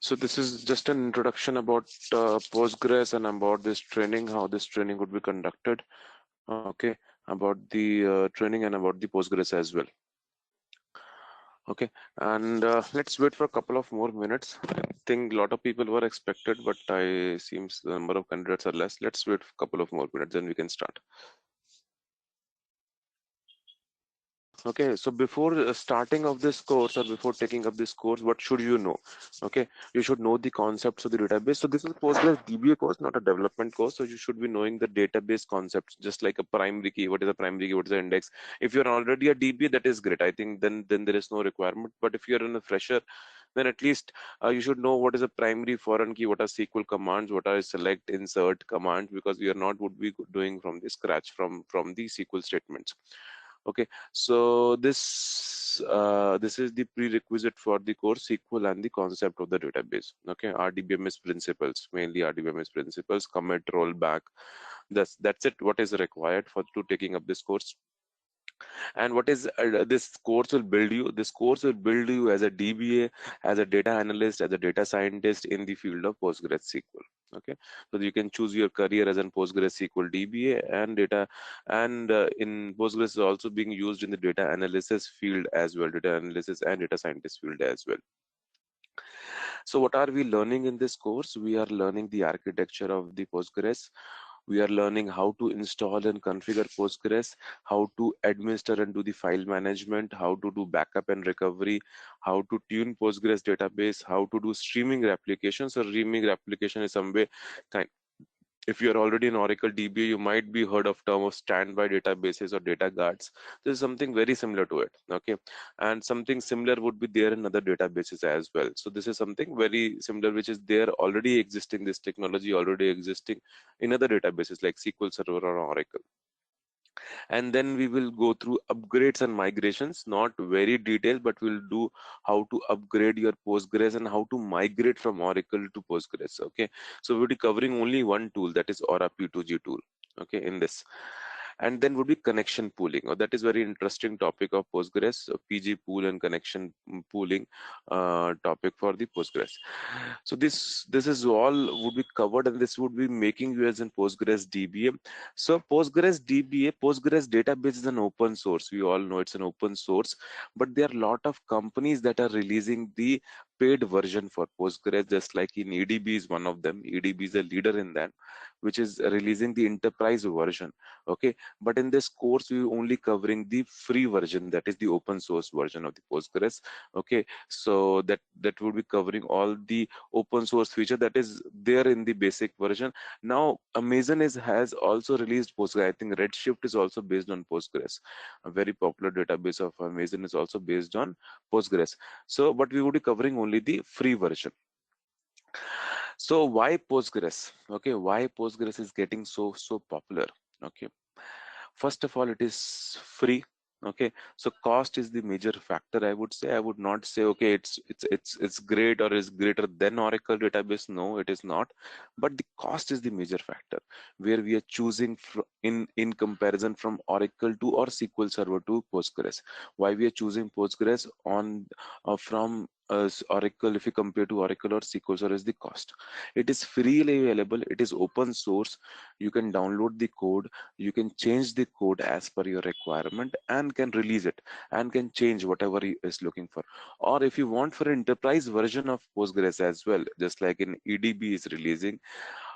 So this is just an introduction about Postgres and about this training, how this training would be conducted. Okay, about the training and about the Postgres as well. Okay, and let's wait for a couple of more minutes. I think a lot of people were expected, but I seems the number of candidates are less. Let's wait for a couple of more minutes, then we can start. Okay, so before starting of this course or before taking up this course, what should you know? Okay, you should know the concepts of the database. So this is Postgres DBA course, not a development course. So you should be knowing the database concepts, just like a primary key. What is a primary key? What is the index? If you're already a DBA, that is great. I think then there is no requirement. But if you're in a fresher, then at least you should know what is a primary foreign key, what are SQL commands, what are select, insert commands, because we are not would be doing from the scratch from the SQL statements. Okay, so this is the prerequisite for the course SQL and the concept of the database. Okay, RDBMS principles, mainly RDBMS principles, commit, rollback. That's it. What is required for to taking up this course? And what is this course will build you? This course will build you as a DBA, as a data analyst, as a data scientist in the field of PostgreSQL. Okay, so you can choose your career as an PostgreSQL DBA and data, and in Postgres is also being used in the data analysis field as well, data analysis and data scientist field as well. So what are we learning in this course? We are learning the architecture of the Postgres. We are learning how to install and configure Postgres, how to administer and do the file management, how to do backup and recovery, how to tune Postgres database, how to do streaming replication. So streaming replication is some way kind. If you're already in Oracle DBA, you might be heard of term of standby databases or data guards. This is something very similar to it. Okay, and something similar would be there in other databases as well. So this is something very similar which is there already existing, this technology already existing in other databases like SQL Server or Oracle. And then we will go through upgrades and migrations, not very detailed, but we'll do how to upgrade your Postgres and how to migrate from Oracle to Postgres. Okay, so we'll be covering only one tool, that is Aura P2G tool. Okay, in this, and then would be connection pooling. Oh, that is very interesting topic of Postgres, PG pool and connection pooling topic for the Postgres. So this is all would be covered, and this would be making you as in Postgres DBA. So Postgres DBA, Postgres database is an open source. We all know it's an open source, but there are a lot of companies that are releasing the paid version for Postgres, just like in EDB is one of them. EDB is a leader in that, which is releasing the enterprise version. Okay, but in this course we only covering the free version, that is the open source version of the Postgres. Okay, so that would be covering all the open source feature that is there in the basic version. Now Amazon has also released Postgres. I think Redshift is also based on Postgres. A very popular database of Amazon is also based on Postgres. So but we would be covering only the free version. So why Postgres? Okay, why Postgres is getting so popular? Okay, first of all, it is free. Okay, so cost is the major factor. I would say, I would not say okay it's great or is greater than Oracle database. No, it is not, but the cost is the major factor where we are choosing in comparison from Oracle to or SQL Server to Postgres. Why we are choosing Postgres on from Oracle, if you compare to Oracle or SQL Server, is the cost. It is freely available, it is open source, you can download the code, you can change the code as per your requirement and can release it and can change whatever he is looking for. Or if you want for enterprise version of Postgres as well, just like in EDB is releasing,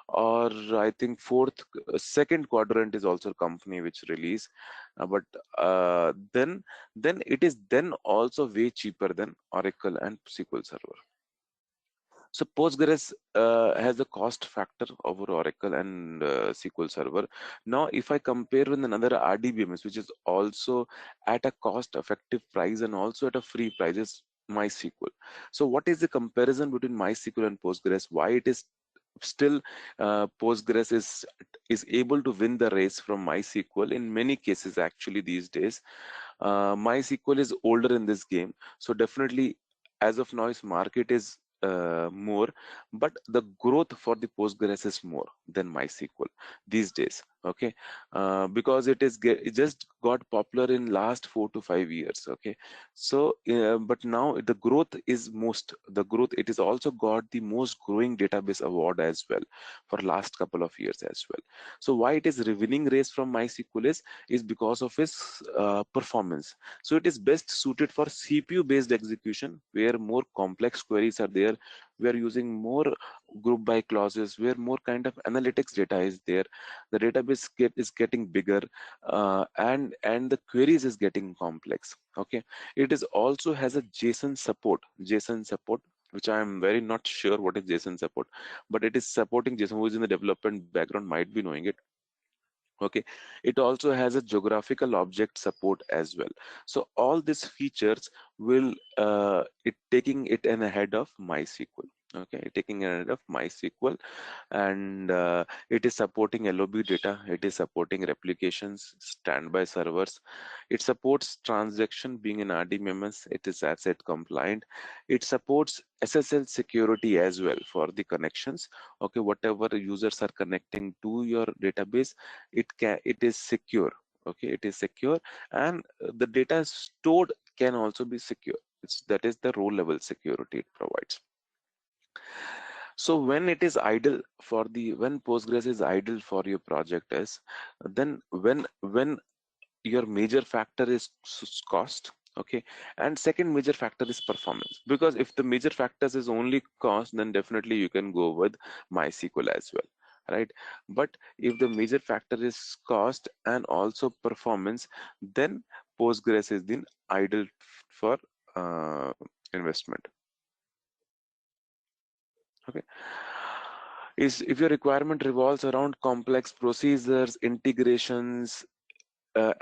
or I think second quadrant is also a company which release, but then it is then also way cheaper than Oracle and SQL Server. So Postgres has a cost factor over Oracle and SQL Server. Now, if I compare with another RDBMS, which is also at a cost-effective price and also at a free price, is MySQL. So, what is the comparison between MySQL and Postgres? Why it is still Postgres is able to win the race from MySQL in many cases actually these days. MySQL is older in this game, so definitely as of now its market is more, but the growth for the Postgres is more than MySQL these days. Okay, because it just got popular in last 4 to 5 years. Okay, so but now the growth, it is also got the most growing database award as well for last couple of years as well. So why it is winning race from MySQL is because of its performance. So it is best suited for CPU based execution where more complex queries are there. We are using more group by clauses where more kind of analytics data is there. The database is getting bigger, and the queries is getting complex. Okay, it is also has a JSON support, which I am very not sure what is JSON support, but it is supporting JSON. Who is in the development background might be knowing it. Okay, it also has a geographical object support as well. So all these features will it taking it in ahead of MySQL. Okay, taking ahead of MySQL, and it is supporting LOB data, it is supporting replications, standby servers, it supports transaction being an RDMMS, it is asset compliant, it supports SSL security as well for the connections. Okay, whatever users are connecting to your database, it is secure. Okay, it is secure, and the data stored can also be secure. That is the row level security it provides. So when it is idle when Postgres is idle for your project is, then when your major factor is cost. Okay, and second major factor is performance, because if the major factors is only cost, then definitely you can go with MySQL as well, right? But if the major factor is cost and also performance, then Postgres is then idle for investment. Okay, is if your requirement revolves around complex procedures, integrations,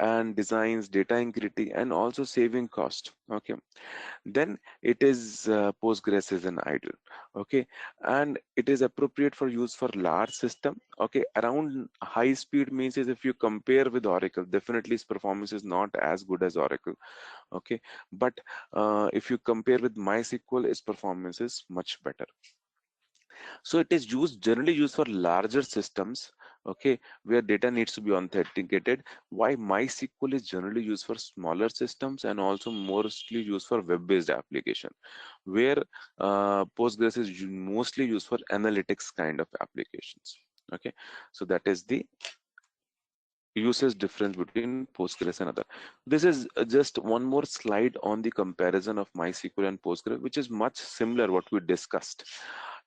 and designs, data integrity, and also saving cost. Okay, then it is Postgres is an idle. Okay, and it is appropriate for use for large system. Okay, around high speed means is if you compare with Oracle, definitely its performance is not as good as Oracle. Okay, but if you compare with MySQL, its performance is much better. So it is generally used for larger systems, okay, where data needs to be authenticated. Why MySQL is generally used for smaller systems and also mostly used for web-based application, where Postgres is mostly used for analytics kind of applications. Okay, so that is the usage difference between Postgres and other. This is just one more slide on the comparison of MySQL and Postgres, which is much similar what we discussed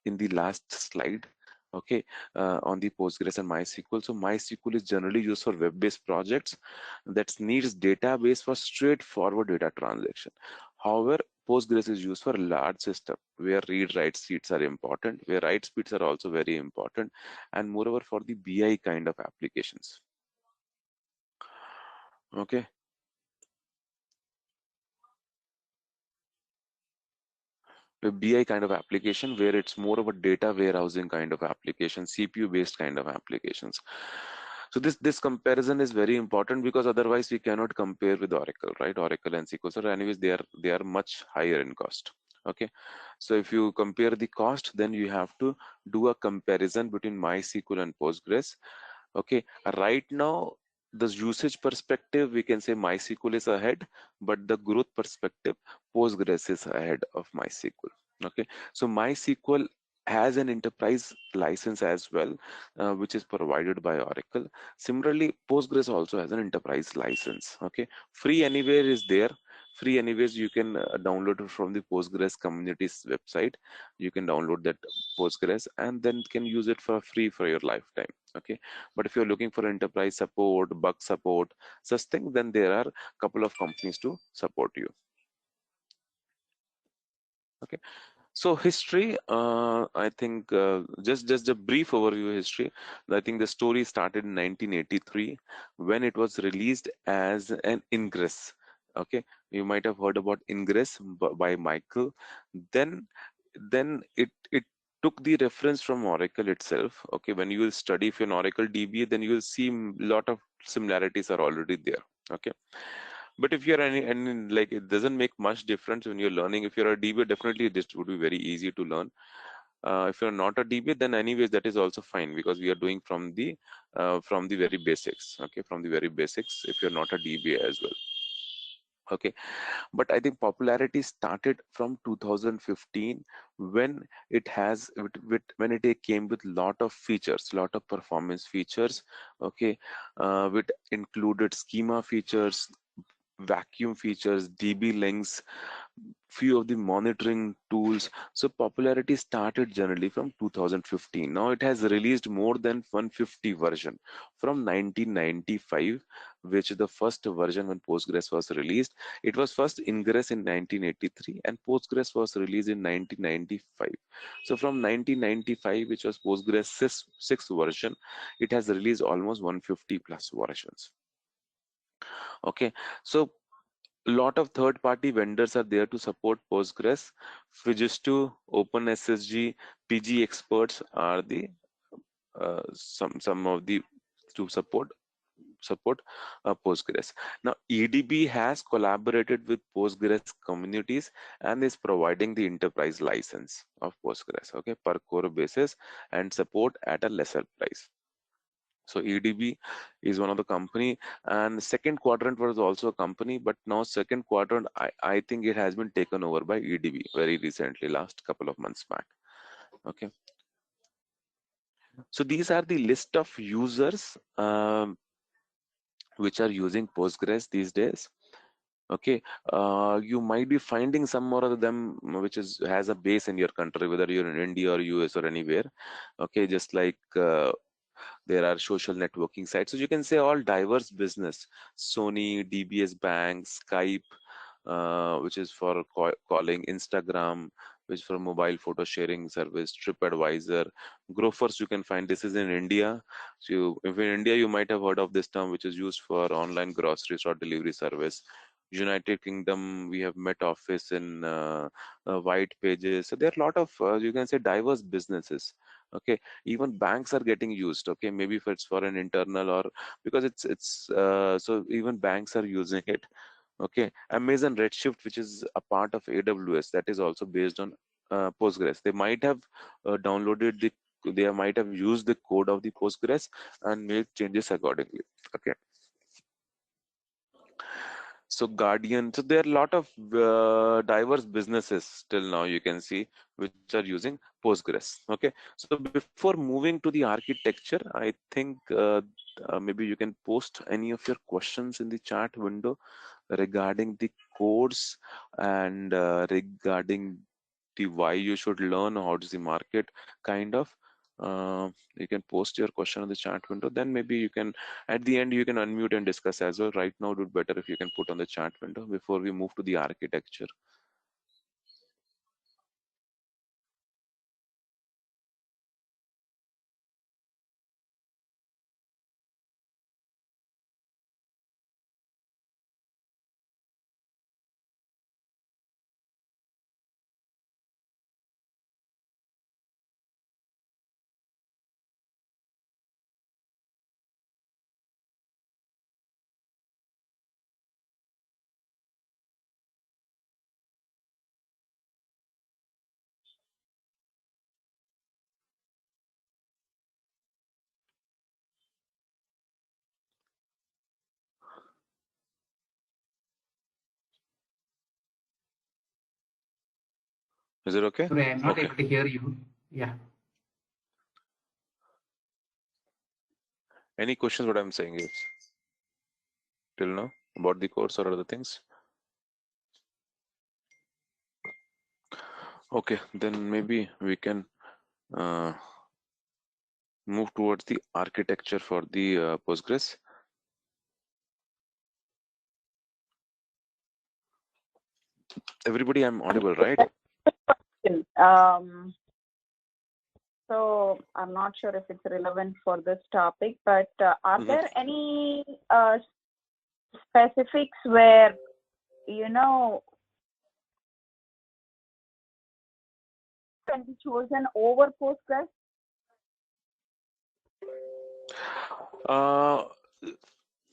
in the last slide. Okay, on the Postgres and MySQL. So MySQL is generally used for web-based projects that needs database for straightforward data transaction. However, Postgres is used for large system where read-write speeds are important, where write speeds are also very important, and moreover for the BI kind of applications. Okay, a BI kind of application where it's more of a data warehousing kind of application, CPU based kind of applications. So this comparison is very important, because otherwise we cannot compare with Oracle, right? Oracle and SQL. So anyways, they are much higher in cost. Okay, so if you compare the cost, then you have to do a comparison between MySQL and Postgres. Okay, right now the usage perspective, we can say MySQL is ahead, but the growth perspective, Postgres is ahead of MySQL. Okay, so MySQL has an enterprise license as well, which is provided by Oracle. Similarly, Postgres also has an enterprise license. Okay, free anywhere is there. Free anyways, you can download it from the Postgres community's website. You can download that Postgres and then can use it for free for your lifetime. Okay, but if you're looking for enterprise support, bug support, such thing, then there are a couple of companies to support you. Okay, so history, I think just a brief overview history. I think the story started in 1983 when it was released as an ingress. Okay, you might have heard about ingress by Michael. Then it took the reference from Oracle itself. Okay, when you will study if you're an Oracle DBA, then you will see a lot of similarities are already there. Okay, but if you're any like, it doesn't make much difference when you're learning. If you're a DBA, definitely this would be very easy to learn. If you're not a DBA, then anyways that is also fine, because we are doing from the very basics. Okay, from the very basics, if you're not a DBA as well. Okay, but I think popularity started from 2015, when when it came with lot of features, lot of performance features. Okay, which included schema features, vacuum features, DB links, few of the monitoring tools. So popularity started generally from 2015. Now it has released more than 150 version from 1995, which is the first version when Postgres was released. It was first Ingress in 1983 and Postgres was released in 1995. So from 1995, which was Postgres 6 version, it has released almost 150 plus versions. Okay, so lot of third-party vendors are there to support Postgres. Fujitsu, OpenSSG, PG experts are the some of the to support Postgres. Now, EDB has collaborated with Postgres communities and is providing the enterprise license of Postgres, okay, per core basis, and support at a lesser price. So EDB is one of the company, and second quadrant was also a company, but now second quadrant, I think it has been taken over by EDB very recently, last couple of months back. Okay, so these are the list of users which are using Postgres these days. Okay, you might be finding some more of them which is has a base in your country, whether you're in India or US or anywhere. Okay, just like there are social networking sites, so you can say all diverse business. Sony, DBS Bank, Skype, which is for calling, Instagram, which is for mobile photo sharing service, TripAdvisor, Grofers. You can find this is in India. So if in India, you might have heard of this term, which is used for online groceries or delivery service. United Kingdom, we have Met Office in White Pages. So there are a lot of you can say diverse businesses. Okay, even banks are getting used. Okay, maybe if it's for an internal, or because it's so even banks are using it. Okay, Amazon Redshift, which is a part of AWS, that is also based on Postgres. They might have downloaded they might have used the code of the Postgres and made changes accordingly. Okay, so Guardian, so there are a lot of diverse businesses still now, you can see, which are using Postgres. Okay, so before moving to the architecture, I think maybe you can post any of your questions in the chat window regarding the codes, and regarding the why you should learn, how does the market kind of. You can post your question in the chat window, then maybe you can, at the end, you can unmute and discuss as well. Right now it would be better if you can put on the chat window before we move to the architecture. Is it okay? Sorry, I'm not Okay. able to hear you. Yeah. Any questions what I'm saying is till now about the course or other things? Okay, then maybe we can uh, move towards the architecture for the Postgres. Everybody, I'm audible, right? Um, so I'm not sure if it's relevant for this topic, but are there any specifics where, can be chosen over Postgres?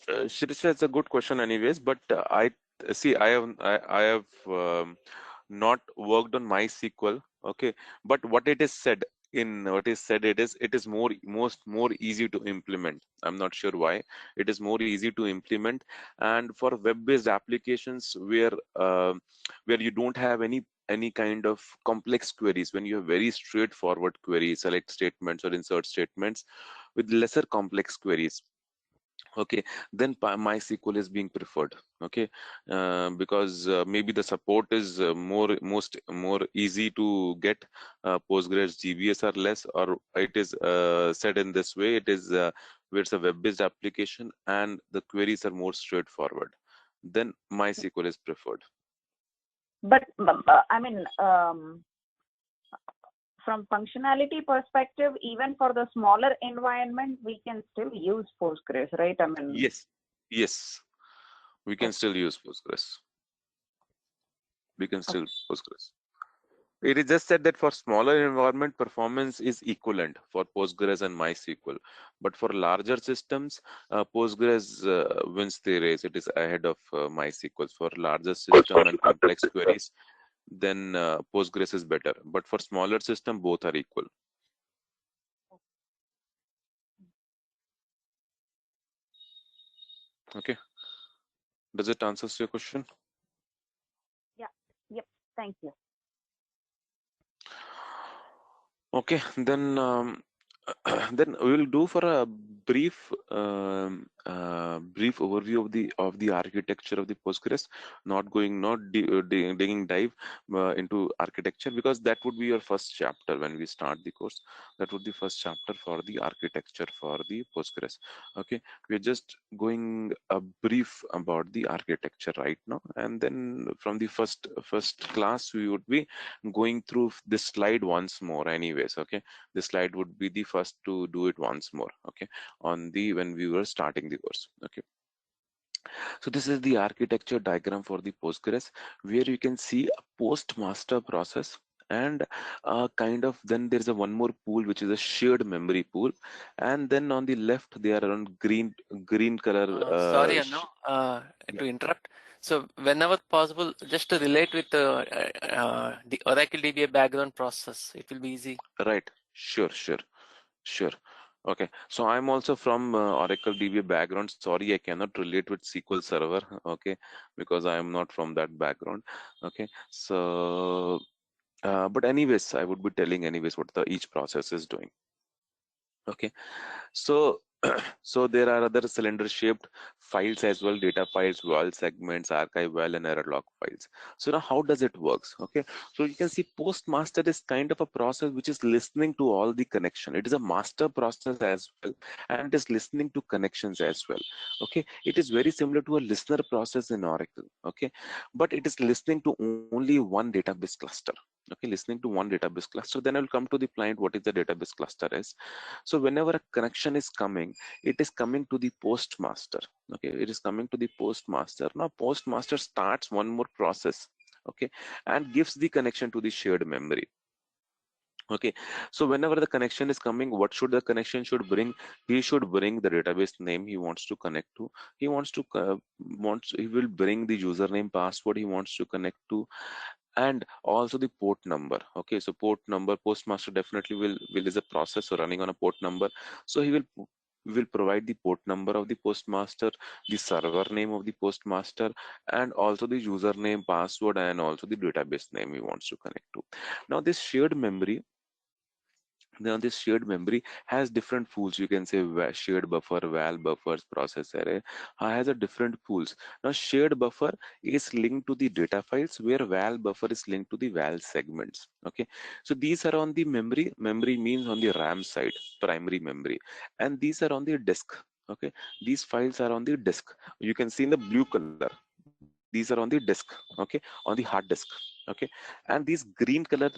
Shirisha, it's a good question anyways, but I see I have not worked on MySQL Okay, but what it is said in what is said, it is more easy to implement. I'm not sure why. It is more easy to implement, and for web-based applications where you don't have any kind of complex queries, when you have very straightforward queries, select statements or insert statements with lesser complex queries, okay, then MySQL is being preferred. Okay, because maybe the support is more easy to get. Postgres GBS are less, or it is said in this way, it is where it's a web-based application and the queries are more straightforward, then MySQL is preferred. But I mean, from functionality perspective, even for the smaller environment, we can still use Postgres, right? I mean, Yes, yes, we can still use Postgres. We can still Postgres. It is just said that for smaller environment, performance is equivalent for Postgres and MySQL. But for larger systems, Postgres wins the race. It is ahead of MySQL. For larger system and complex queries, then Postgres is better. But for smaller system, both are equal. Okay. Does it answer your question? yeah, yep. Thank you. Okay, then then we will do for a brief overview of the architecture of the Postgres. Not digging dive into architecture, because that would be your first chapter when we start the course. That would be first chapter for the architecture for the Postgres. Okay, we're just going a brief about the architecture right now, and then from the first class we would be going through this slide once more anyways. Okay, this slide would be the first to do it once more. Okay, on the when we were starting the course. Okay, so this is the architecture diagram for the Postgres, where you can see a post master process, and kind of then there's a one more pool which is a shared memory pool, and then on the left they are around green color Sorry, Anu, yeah, to interrupt. So whenever possible, just to relate with the Oracle DBA background process, it will be easy. right, sure. Okay, so I'm also from Oracle DBA background. Sorry, I cannot relate with SQL Server. Okay, because I am not from that background. Okay, so but anyways, I would be telling anyways what the each process is doing. Okay, so so there are other cylinder shaped files as well, data files, wall segments, archive well, and error log files. So now how does it works? Okay, so you can see postmaster is kind of a process which is listening to all the connection. It is a master process as well, and it is listening to connections as well. Okay, it is very similar to a listener process in Oracle. Okay, but it is listening to only one database cluster. Okay, listening to one database cluster. Then I will come to the point what is the database cluster is. So whenever a connection is coming, it is coming to the postmaster. Okay, it is coming to the postmaster. Now postmaster starts one more process, okay, and gives the connection to the shared memory. Okay, so whenever the connection is coming, what should the connection should bring? He should bring the database name he wants to connect to. He wants to he will bring the username, password he wants to connect to, and also the port number. Okay, so port number, postmaster definitely will is a process running on a port number, so he will provide the port number of the postmaster, the server name of the postmaster, and also the username, password, and also the database name he wants to connect to. Now this shared memory, now this shared memory has different pools. You can say shared buffer, val buffers, process array, has a different pools. Now shared buffer is linked to the data files, where val buffer is linked to the val segments. Okay, so these are on the memory means on the RAM side, primary memory, and these are on the disk. Okay, these files are on the disk. You can see in the blue color, these are on the disk. Okay, on the hard disk. Okay, and these green color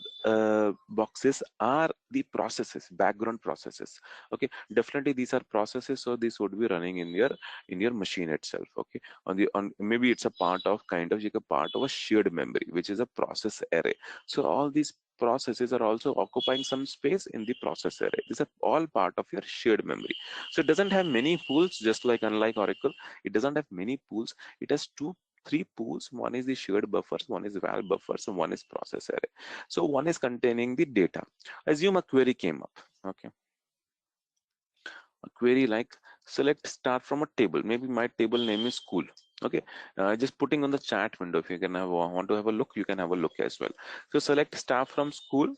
boxes are the processes, background processes. Okay, definitely these are processes, so this would be running in your machine itself. Okay, on maybe it's a part of kind of like a part of a shared memory, which is a process array. So all these processes are also occupying some space in the process array. These are all part of your shared memory. So it doesn't have many pools, just like unlike Oracle, it doesn't have many pools. It has three pools. One is the shared buffers, one is val buffers, and one is process array. So one is containing the data. Assume a query came up. Okay, a query like select star from a table. Maybe my table name is school. Okay, just putting on the chat window. If you can have want to have a look, you can have a look as well. So select star from school.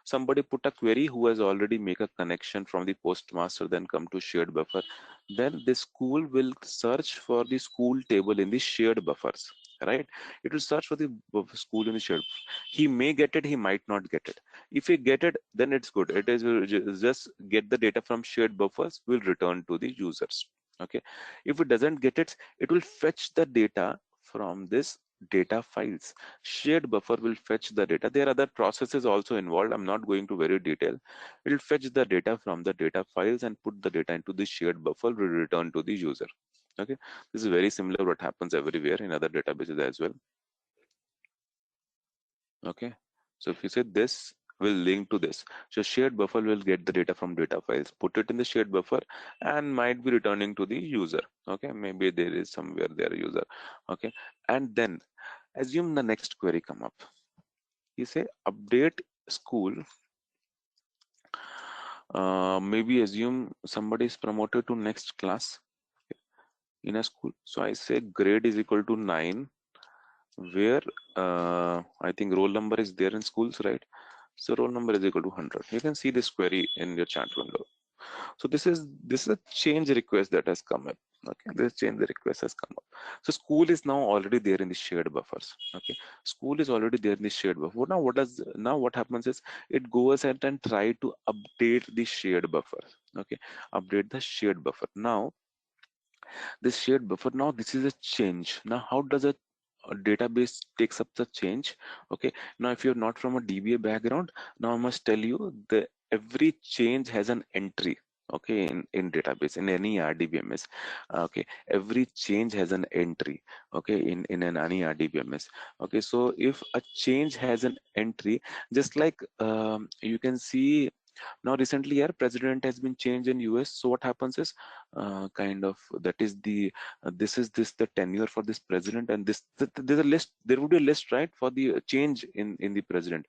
Somebody put a query who has already make a connection from the postmaster, then come to shared buffer. Then the school will search for the school table in the shared buffers. Right? It will search for the school in the shared. He may get it, he might not get it. If we get it, then it's good. It is just get the data from shared buffers, will return to the users. Okay. If it doesn't get it, it will fetch the data from this data files. Shared buffer will fetch the data. There are other processes also involved. I'm not going to very detail. It will fetch the data from the data files and put the data into the shared buffer, will return to the user. Okay. This is very similar what happens everywhere in other databases as well. Okay, so if you say this will link to this, so shared buffer will get the data from data files, put it in the shared buffer, and might be returning to the user. Okay, maybe there is somewhere there user. Okay, and then assume the next query come up. You say update school. Maybe assume somebody is promoted to next class in a school. So I say grade is equal to 9, where I think roll number is there in schools, right? So roll number is equal to 100. You can see this query in your chat window. So this is a change request that has come up. Okay, this change request has come up. So school is now already there in the shared buffers. Okay, school is already there in the shared buffer. Now what happens is it goes ahead and try to update the shared buffer. Okay, update the shared buffer. Now this shared buffer, now this is a change. Now how does a database takes up the change? Okay, now if you're not from a DBA background, now I must tell you the every change has an entry. Okay, in database, in any RDBMS. Okay, every change has an entry. Okay, in an any RDBMS. Okay, so if a change has an entry, just like you can see now recently, our president has been changed in US. So what happens is kind of that is the this the tenure for this president, and there's a list. There would be a list, right, for the change in the president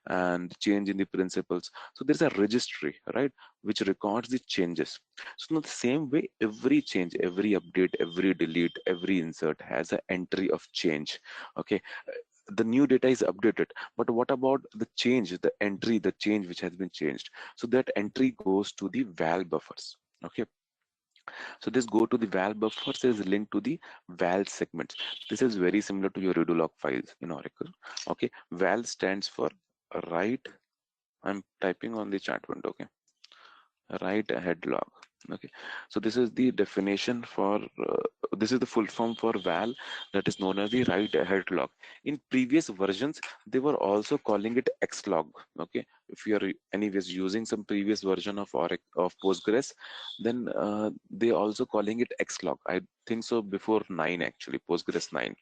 and change in the principles. So there's a registry, right, which records the changes. So in the same way, every change, every update, every delete, every insert has an entry of change. Okay, the new data is updated, but what about the change, the entry, the change which has been changed? So that entry goes to the val buffers. Okay, so this go to the val buffers is linked to the val segments. This is very similar to your redo log files in Oracle. Okay, val stands for write. I'm typing on the chat window. Okay, write ahead log. Okay, so this is the definition for this is the full form for val, that is known as the write ahead log. In previous versions they were also calling it xlog. Okay, if you are anyways using some previous version of of Postgres, then they also calling it xlog. I think so before 9, actually Postgres 9,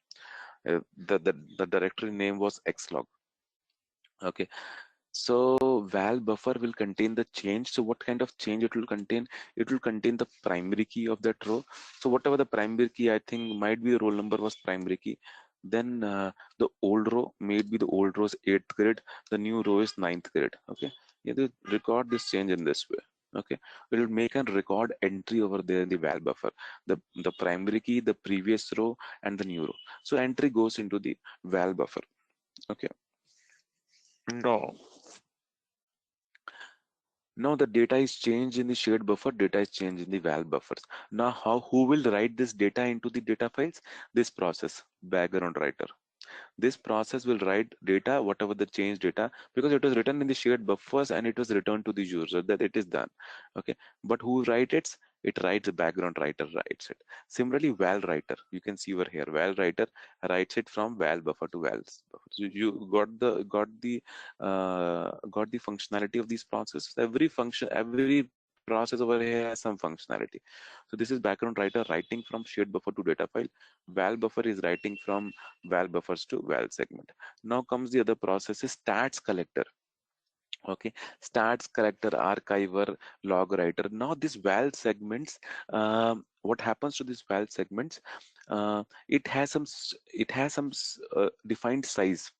the directory name was xlog. Okay, so val buffer will contain the change. So what kind of change it will contain? It will contain the primary key of that row. So whatever the primary key, I think might be the roll number was primary key. Then the old row may be the old row is 8th grade. The new row is 9th grade. Okay, yeah, they record this change in this way. Okay, it will make a record entry over there in the val buffer. The primary key, the previous row, and the new row. So entry goes into the val buffer. Okay. No. Now the data is changed in the shared buffer, data is changed in the val buffers. Now who will write this data into the data files? This process, background writer. This process will write data, whatever the change data, because it was written in the shared buffers and it was returned to the user, that it is done. Okay, but who writes it? It writes, the background writer writes it. Similarly, val writer, you can see over here, val writer writes it from val buffer to val buffer. So you got the functionality of these processes. Every process over here has some functionality. So this is background writer writing from shared buffer to data file. Val buffer is writing from val buffers to val segment. Now comes the other process is stats collector. Okay, stats collector, archiver, log writer. Now these val segments, what happens to these val segments, it has defined size,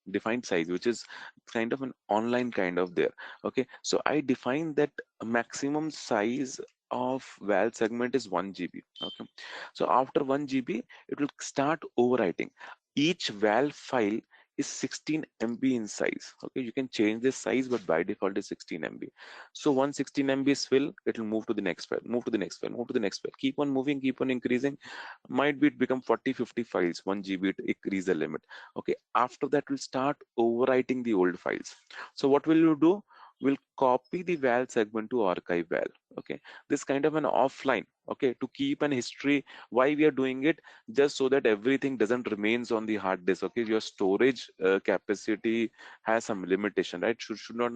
which is kind of an online kind of there. Okay, so I define that a maximum size of val segment is 1 GB. Okay, so after 1 GB it will start overwriting. Each val file is 16 MB in size. Okay, you can change this size, but by default is 16 MB. So once 16 MB is filled, it will move to the next file, move to the next file, move to the next file, keep on moving, keep on increasing. Might be it become 40, 50 files, 1 GB to increase the limit. Okay, after that we'll start overwriting the old files. So what will you do? We'll copy the val segment to archive val. Okay, this kind of an offline, okay, to keep an history. Why we are doing it? Just so that everything doesn't remains on the hard disk. Okay, your storage capacity has some limitation, right? Should not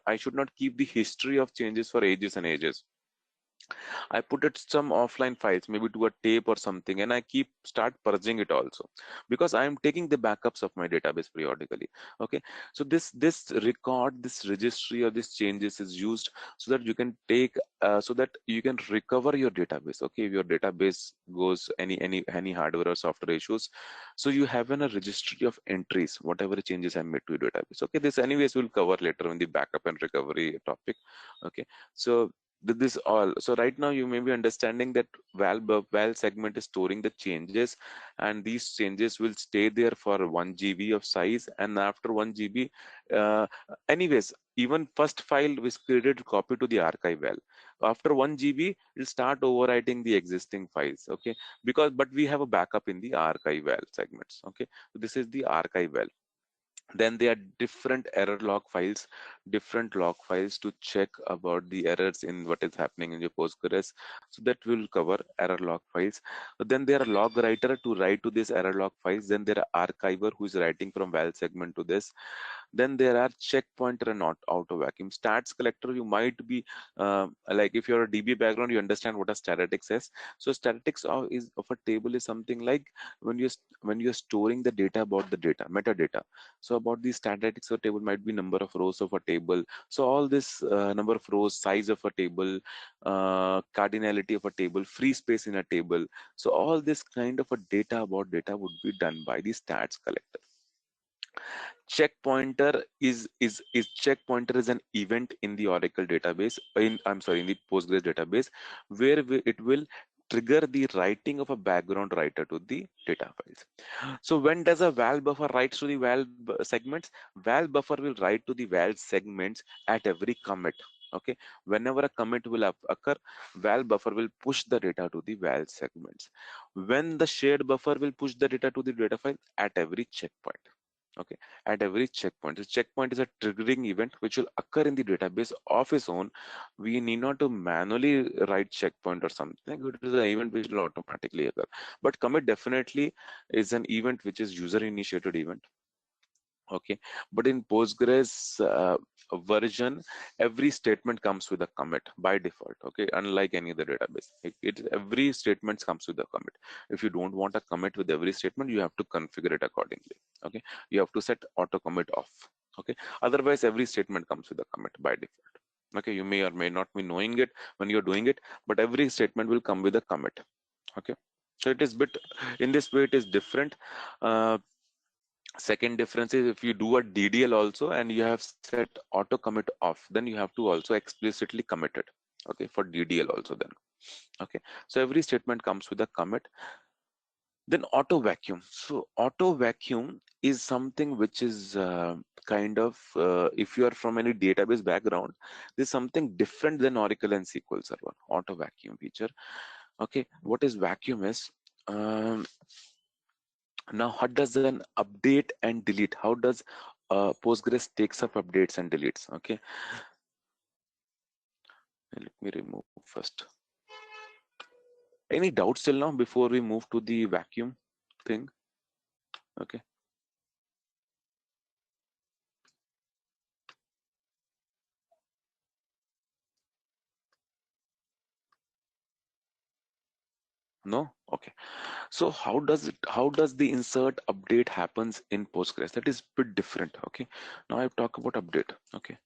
I should not keep the history of changes for ages and ages. I put it some offline files, maybe to a tape or something, and I keep start purging it also, because I am taking the backups of my database periodically. Okay, so this record, this registry or this changes is used so that you can take so that you can recover your database. Okay, if your database goes any hardware or software issues, so you have a registry of entries, whatever changes I made to your database. Okay, this anyways we'll cover later in the backup and recovery topic. Okay, so this all, so right now you may be understanding that val segment is storing the changes, and these changes will stay there for 1 GB of size, and after 1 GB, uh, anyways, even first file was created copy to the archive val. After 1 GB it'll start overwriting the existing files. Okay, because but we have a backup in the archive val segments. Okay, so this is the archive val. Then there are different error log files to check about the errors in what is happening in your Postgres. So that will cover error log files. Then there are log writer to write to this error log files. Then there are archiver who is writing from val segment to this. Then there are checkpointer and not auto vacuum. Stats collector, you might be like, if you're a DB background, you understand what a statistics is. So statistics of a table is something like when you're storing the data about the data, metadata. So about the statistics of a table might be number of rows of a table. So all this number of rows, size of a table, cardinality of a table, free space in a table. So all this kind of a data about data would be done by the stats collector. Check pointer is an event in the Oracle database, in the Postgres database, where it will trigger the writing of a background writer to the data files. So when does a val buffer writes to the segments? Val buffer will write to the val segments at every commit. Okay, whenever a commit will occur, val buffer will push the data to the val segments. When the shared buffer will push the data to the data file at every checkpoint. Okay, at every checkpoint. The checkpoint is a triggering event which will occur in the database of its own. We need not to manually write checkpoint or something. It is an event which will automatically occur. But commit definitely is an event which is user initiated event. Okay, but in Postgres version, every statement comes with a commit by default. Okay, unlike any other database, every statement comes with a commit. If you don't want a commit with every statement, you have to configure it accordingly. Okay, you have to set auto commit off. Okay, otherwise every statement comes with a commit by default. Okay, you may or may not be knowing it when you're doing it, but every statement will come with a commit. Okay, so it is bit, in this way it is different. Second difference is, if you do a DDL also and you have set auto commit off, then you have to also explicitly commit it. Okay, for DDL also then. Okay, so every statement comes with a commit. Then auto vacuum. So auto vacuum is something which is kind of, if you are from any database background, this is something different than Oracle and SQL Server. Auto vacuum feature. Okay, what is vacuum is, um, now how does an update and delete, how does Postgres takes up updates and deletes? Okay, let me remove first. Any doubts till now before we move to the vacuum thing? Okay, no. Okay, so how does the insert update happens in Postgres? That is bit different. Okay, now I talk about update. Okay,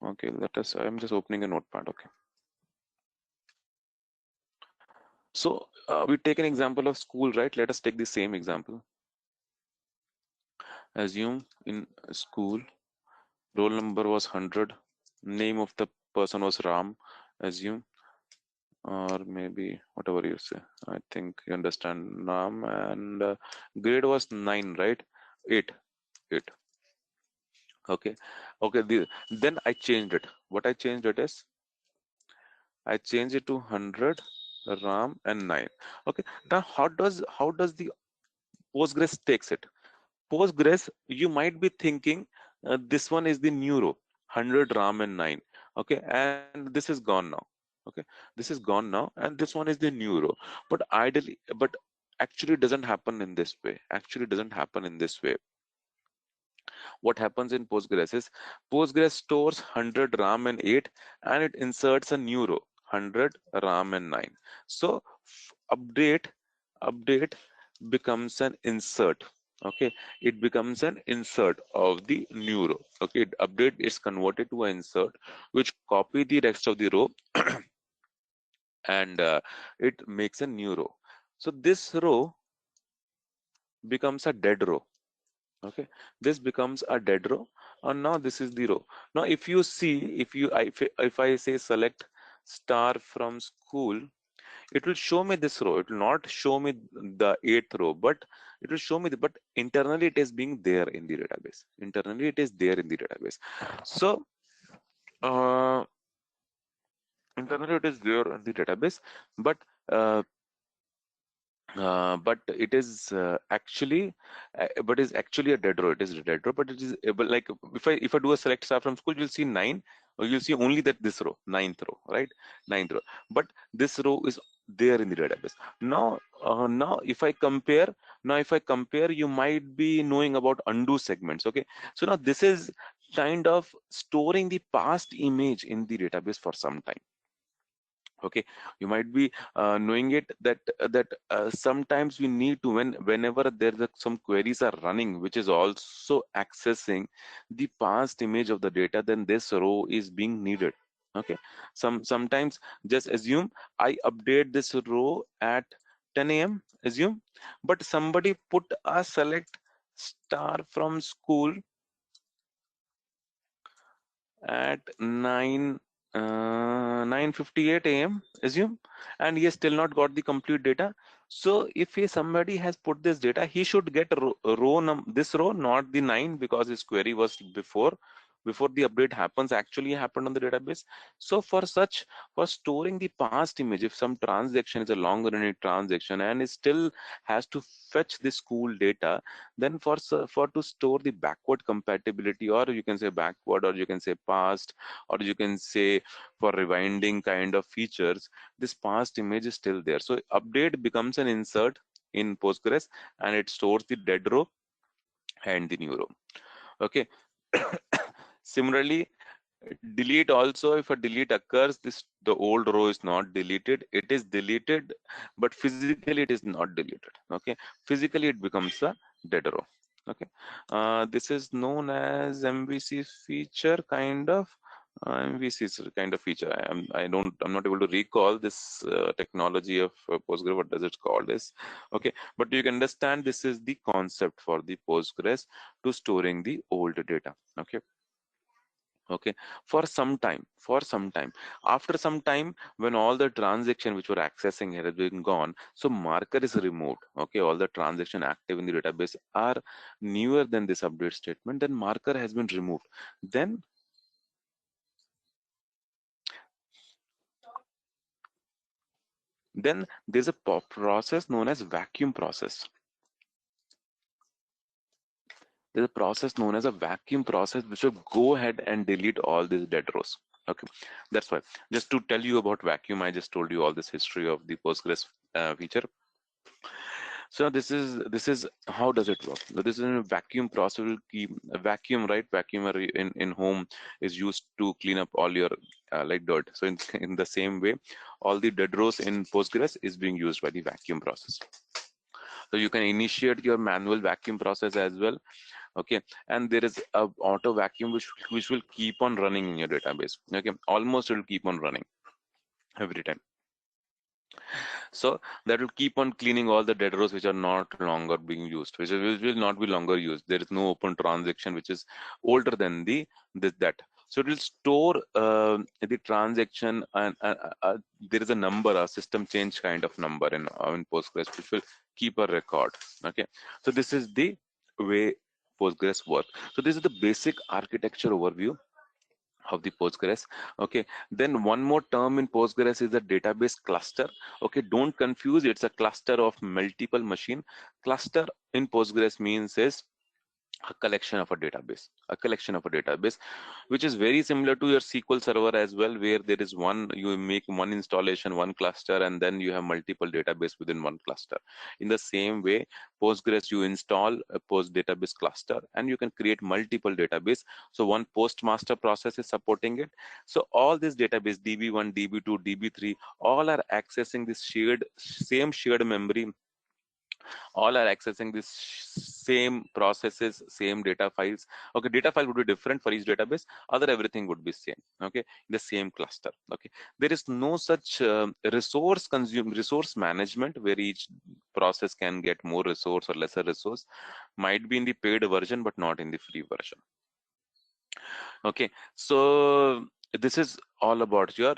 okay, let us, I'm just opening a notepad. Okay, So we take an example of school, right? Let us take the same example. Assume in school, roll number was 100, name of the person was Ram, assume, or maybe whatever you say. I think you understand Ram, and grade was 9, right? 8, 8. Okay, okay. Then I changed it. What I changed it is I changed it to 100, Ram, and 9. Okay. Now how does the Postgres takes it? Postgres, you might be thinking this one is the new row, 100 RAM and 9. Okay, and this is gone now. Okay, this is gone now, and this one is the new row. But ideally, but actually doesn't happen in this way. Actually doesn't happen in this way. What happens in Postgres is Postgres stores 100 RAM and 8, and it inserts a new row, 100 RAM and 9. So update becomes an insert. Okay, it becomes an insert of the new row. Okay, update is converted to an insert which copy the rest of the row, and it makes a new row. So this row becomes a dead row. Okay, this becomes a dead row, and now this is the row. Now if you see, if I say select star from school, it will show me this row. It will not show me the eighth row, but it will show me but internally it is being there in the database. Internally it is there in the database. So uh, internally it is there in the database, but uh, but it is but is actually a dead row. It is a dead row, but it is but like if I do a select star from school, you'll see 9, or you'll see only that this row, ninth row, right? Ninth row, but this row is there in the database. Now if I compare, you might be knowing about undo segments. Okay, so now this is kind of storing the past image in the database for some time. Okay, you might be knowing it that sometimes we need to, whenever some queries are running which is also accessing the past image of the data, then this row is being needed. Okay, sometimes just assume I update this row at 10 a.m. assume, but somebody put a select star from school at 9:58 a.m. assume, and he has still not got the complete data. So if somebody has put this data, he should get this row, not the 9, because his query was before the update actually happened on the database. So for storing the past image, if some transaction is a long running transaction and it still has to fetch the school data, then for to store the backward compatibility, or you can say backward, or you can say past, or you can say for rewinding kind of features, this past image is still there. So update becomes an insert in Postgres, and it stores the dead row and the new row. Okay. Similarly, delete also, if a delete occurs, the old row is not deleted, it is deleted, but physically it is not deleted. Okay, physically it becomes a dead row. Okay, this is known as MVC feature kind of. MVC is a kind of feature. I'm not able to recall this technology of Postgres. What does it call this? Okay, but you can understand this is the concept for the Postgres to storing the old data. Okay. Okay, for some time, after some time, when all the transaction which were accessing here has been gone, so marker is removed. Okay, all the transaction active in the database are newer than this update statement, then marker has been removed. Then there's a process known as vacuum process. There's a process known as a vacuum process which will go ahead and delete all these dead rows. Okay, that's why, just to tell you about vacuum, I just told you all this history of the Postgres feature. So this is how does it work. So this is a vacuum process. Will keep a vacuum, right? Vacuumer in home is used to clean up all your like dirt. So in the same way, all the dead rows in Postgres is being used by the vacuum process. So you can initiate your manual vacuum process as well. Okay, and there is a auto vacuum which will keep on running in your database. Okay, almost it will keep on running every time. So that will keep on cleaning all the dead rows which are not longer being used, which will not be longer used. There is no open transaction which is older than that. So it will store the transaction, and there is a number, a system change kind of number in Postgres, which will keep a record. Okay, so this is the way Postgres work. So this is the basic architecture overview of the Postgres. Okay, then one more term in Postgres is the database cluster. Okay, don't confuse, it's a cluster of multiple machine. Cluster in Postgres means is a collection of a database, which is very similar to your SQL server as well, where there is one, you make one installation, one cluster, and then you have multiple database within one cluster. In the same way, Postgres, you install a post database cluster and you can create multiple database. So one post master process is supporting it. So all this database, DB1, DB2, DB3, all are accessing this same shared memory, all are accessing this same processes, same data files. Okay, data file would be different for each database, other everything would be same. Okay, the same cluster. Okay, there is no such resource management where each process can get more resource or lesser resource. Might be in the paid version but not in the free version. Okay, so this is all about your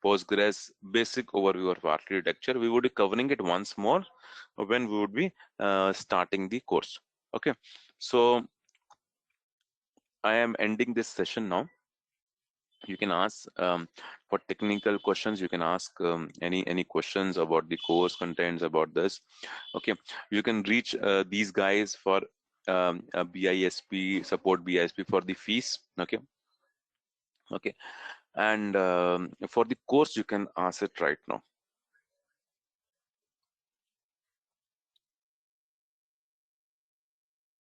Postgres basic overview of architecture. We would be covering it once more when we would be starting the course. Okay, so I am ending this session now. You can ask for technical questions. You can ask any questions about the course contents, about this. Okay, you can reach these guys for BISP support, BISP for the fees. Okay, and for the course you can ask it right now.